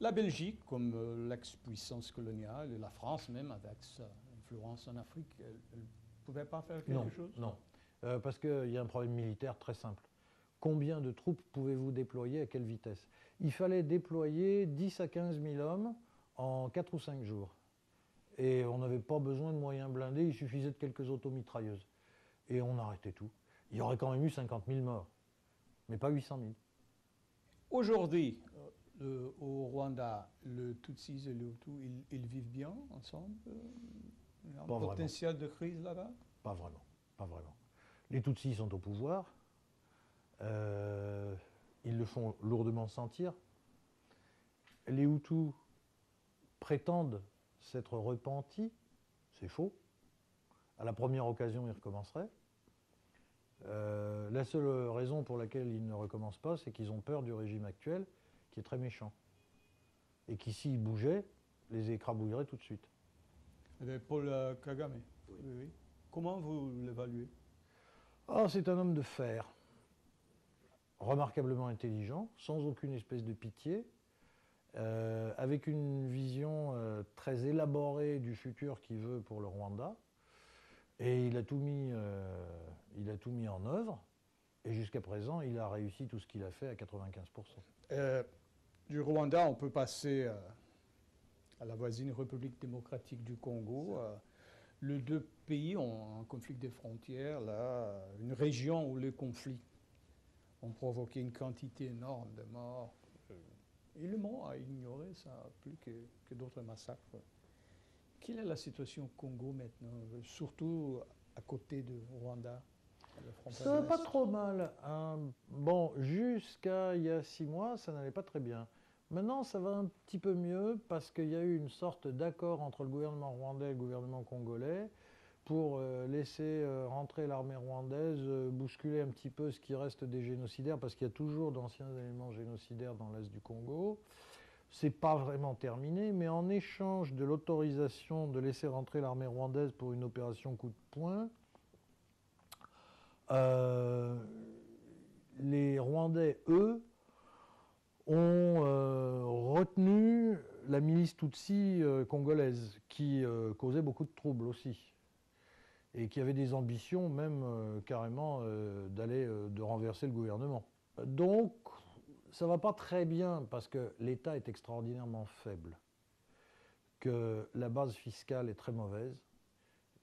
La Belgique, comme l'ex-puissance coloniale, et la France même, avec sa influence en Afrique, elle ne pouvait pas faire quelque chose? Non. Parce qu'il y a un problème militaire très simple. Combien de troupes pouvez-vous déployer à quelle vitesse? Il fallait déployer 10 à 15 000 hommes en 4 ou 5 jours. Et on n'avait pas besoin de moyens blindés, il suffisait de quelques automitrailleuses. Et on arrêtait tout. Il y aurait quand même eu 50 000 morts, mais pas 800 000. Aujourd'hui, au Rwanda, le Tutsis et le Hutu, ils vivent bien ensemble? Il y a un Pas vraiment. potentiel de crise là-bas? Pas vraiment. Pas vraiment. Les Tutsis sont au pouvoir. Ils le font lourdement sentir. Les Hutus prétendent s'être repentis. C'est faux. À la première occasion, ils recommenceraient. La seule raison pour laquelle ils ne recommencent pas, c'est qu'ils ont peur du régime actuel, qui est très méchant. Et qui, s'ils bougeaient, les écrabouillerait tout de suite. Paul Kagame. Oui, oui. Comment vous l'évaluez? Ah, c'est un homme de fer, remarquablement intelligent, sans aucune espèce de pitié, avec une vision très élaborée du futur qu'il veut pour le Rwanda. Et il a tout mis en œuvre. Et jusqu'à présent, il a réussi tout ce qu'il a fait à 95%. Du Rwanda, on peut passer à la voisine République démocratique du Congo. Les deux pays ont un conflit des frontières, là, une région où les conflits ont provoqué une quantité énorme de morts. Et le monde a ignoré ça plus que d'autres massacres. Quelle est la situation au Congo maintenant, surtout à côté de Rwanda? Ça va pas trop mal. Hein. Bon, jusqu'à il y a 6 mois, ça n'allait pas très bien. Maintenant, ça va un petit peu mieux parce qu'il y a eu une sorte d'accord entre le gouvernement rwandais et le gouvernement congolais pour laisser rentrer l'armée rwandaise, bousculer un petit peu ce qui reste des génocidaires, parce qu'il y a toujours d'anciens éléments génocidaires dans l'est du Congo. C'est pas vraiment terminé, mais en échange de l'autorisation de laisser rentrer l'armée rwandaise pour une opération coup de poing, les Rwandais, eux, ont retenu la milice Tutsi congolaise, qui causait beaucoup de troubles aussi, et qui avait des ambitions même carrément de renverser le gouvernement. Donc, ça va pas très bien, parce que l'État est extraordinairement faible, que la base fiscale est très mauvaise,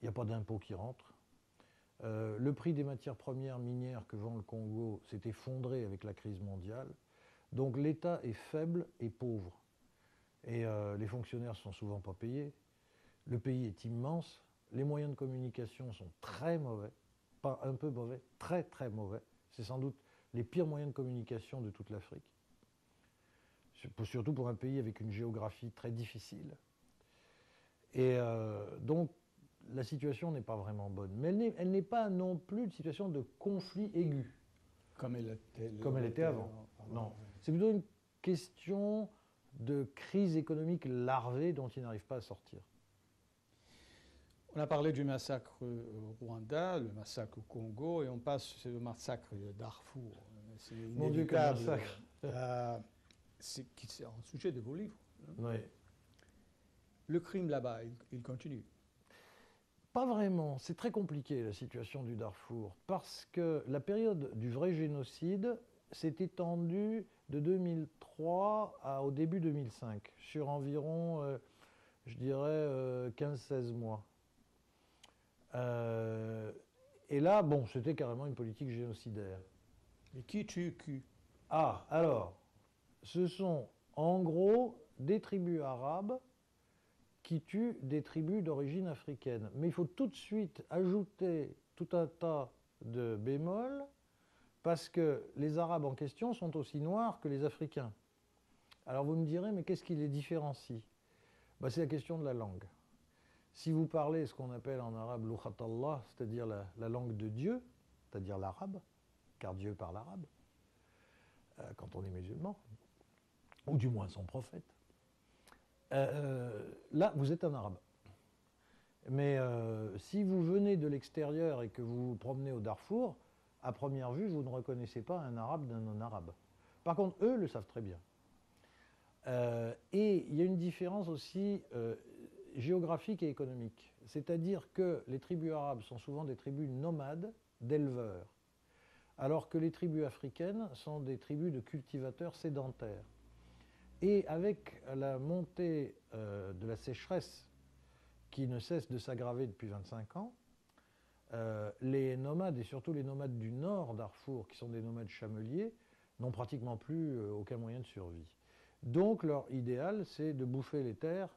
il n'y a pas d'impôts qui rentrent. Le prix des matières premières minières que vend le Congo s'est effondré avec la crise mondiale. Donc l'État est faible et pauvre. Et les fonctionnaires sont souvent pas payés. Le pays est immense. Les moyens de communication sont très mauvais. Pas un peu mauvais, très très mauvais. C'est sans doute les pires moyens de communication de toute l'Afrique. Surtout pour un pays avec une géographie très difficile. Et donc, la situation n'est pas vraiment bonne. Mais elle n'est pas non plus une situation de conflit aigu. Comme elle était avant. Non. C'est plutôt une question de crise économique larvée dont ils n'arrivent pas à sortir. On a parlé du massacre au Rwanda, le massacre au Congo, et on passe au massacre de Darfour. C'est inévitable. C'est un sujet de vos livres. Hein. Oui. Le crime là-bas, il continue. Pas vraiment. C'est très compliqué la situation du Darfour, parce que la période du vrai génocide s'est étendue de 2003 au début 2005, sur environ, je dirais, 15-16 mois. Et là, bon, c'était carrément une politique génocidaire. Et qui tue qui? Ah, alors, ce sont en gros des tribus arabes qui tuent des tribus d'origine africaine. Mais il faut tout de suite ajouter tout un tas de bémols, parce que les Arabes en question sont aussi noirs que les Africains. Alors vous me direz, mais qu'est-ce qui les différencie? Ben, c'est la question de la langue. Si vous parlez ce qu'on appelle en arabe l'ukhatallah, c'est-à-dire la langue de Dieu, c'est-à-dire l'arabe, car Dieu parle arabe, quand on est musulman, ou du moins son prophète, là, vous êtes un arabe. Mais si vous venez de l'extérieur et que vous vous promenez au Darfour, à première vue, vous ne reconnaissez pas un arabe d'un non-arabe. Par contre, eux le savent très bien. Et il y a une différence aussi géographique et économique. C'est-à-dire que les tribus arabes sont souvent des tribus nomades, d'éleveurs, alors que les tribus africaines sont des tribus de cultivateurs sédentaires. Et avec la montée de la sécheresse qui ne cesse de s'aggraver depuis 25 ans, les nomades, et surtout les nomades du nord Darfour, qui sont des nomades chameliers, n'ont pratiquement plus aucun moyen de survie. Donc leur idéal, c'est de bouffer les terres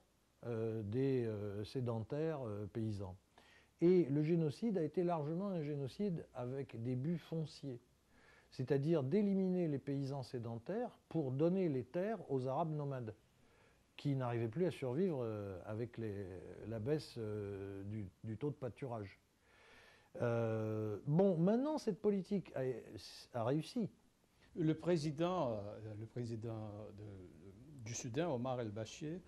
des sédentaires paysans. Et le génocide a été largement un génocide avec des buts fonciers, c'est-à-dire d'éliminer les paysans sédentaires pour donner les terres aux Arabes nomades, qui n'arrivaient plus à survivre avec la baisse du taux de pâturage. Bon, maintenant, cette politique a réussi. Le président du Soudan, Omar el-Bashir,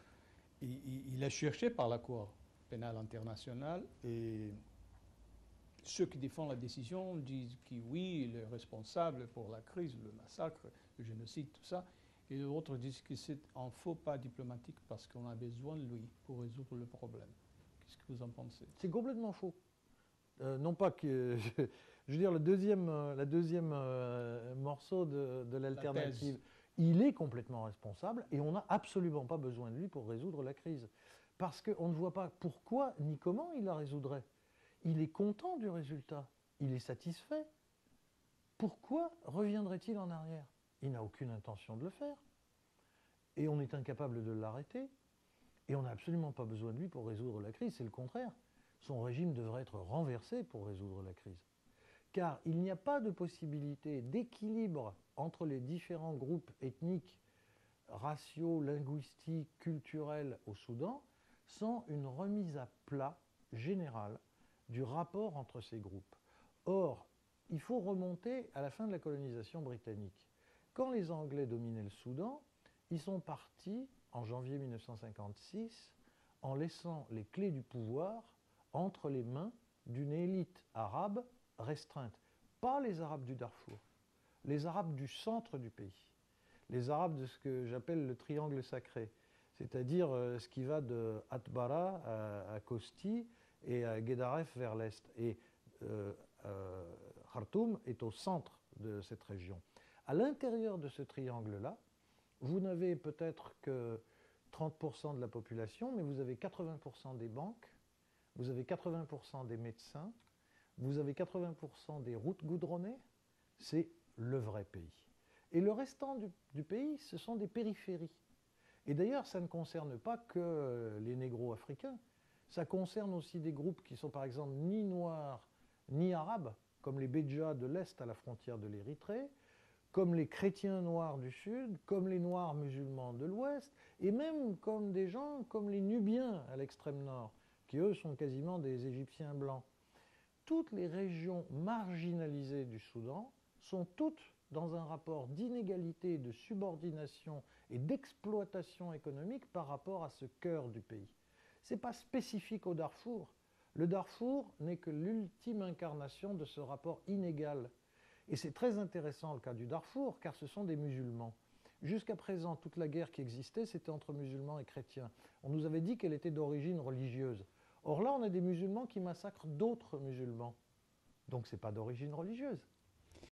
il a cherché par la Cour pénale internationale et ceux qui défendent la décision disent que oui, il est responsable pour la crise, le massacre, le génocide, tout ça. Et d'autres disent que c'est un faux pas diplomatique parce qu'on a besoin de lui pour résoudre le problème. Qu'est-ce que vous en pensez? C'est complètement faux. Non pas que... Je veux dire, la deuxième morceau de l'alternative, il est complètement responsable et on n'a absolument pas besoin de lui pour résoudre la crise. Parce qu'on ne voit pas pourquoi ni comment il la résoudrait. Il est content du résultat, il est satisfait. Pourquoi reviendrait-il en arrière? Il n'a aucune intention de le faire. Et on est incapable de l'arrêter. Et on n'a absolument pas besoin de lui pour résoudre la crise, c'est le contraire. Son régime devrait être renversé pour résoudre la crise. Car il n'y a pas de possibilité d'équilibre entre les différents groupes ethniques, raciaux, linguistiques, culturels au Soudan, sans une remise à plat générale du rapport entre ces groupes. Or, il faut remonter à la fin de la colonisation britannique. Quand les Anglais dominaient le Soudan, ils sont partis en janvier 1956 en laissant les clés du pouvoir entre les mains d'une élite arabe restreinte. Pas les Arabes du Darfour, les Arabes du centre du pays, les Arabes de ce que j'appelle le triangle sacré, c'est-à-dire ce qui va de Atbara à Kosti et à Guédaref vers l'est. Et Khartoum est au centre de cette région. À l'intérieur de ce triangle-là, vous n'avez peut-être que 30% de la population, mais vous avez 80% des banques, vous avez 80% des médecins, vous avez 80% des routes goudronnées. C'est le vrai pays. Et le restant du pays, ce sont des périphéries. Et d'ailleurs, ça ne concerne pas que les négros africains. Ça concerne aussi des groupes qui sont par exemple ni noirs ni arabes, comme les Bédjas de l'Est à la frontière de l'Érythrée, comme les chrétiens noirs du Sud, comme les noirs musulmans de l'Ouest, et même comme des gens comme les Nubiens à l'extrême nord, qui eux sont quasiment des Égyptiens blancs. Toutes les régions marginalisées du Soudan sont toutes dans un rapport d'inégalité, de subordination et d'exploitation économique par rapport à ce cœur du pays. Ce n'est pas spécifique au Darfour. Le Darfour n'est que l'ultime incarnation de ce rapport inégal. Et c'est très intéressant le cas du Darfour, car ce sont des musulmans. Jusqu'à présent, toute la guerre qui existait, c'était entre musulmans et chrétiens. On nous avait dit qu'elle était d'origine religieuse. Or là, on a des musulmans qui massacrent d'autres musulmans. Donc ce n'est pas d'origine religieuse.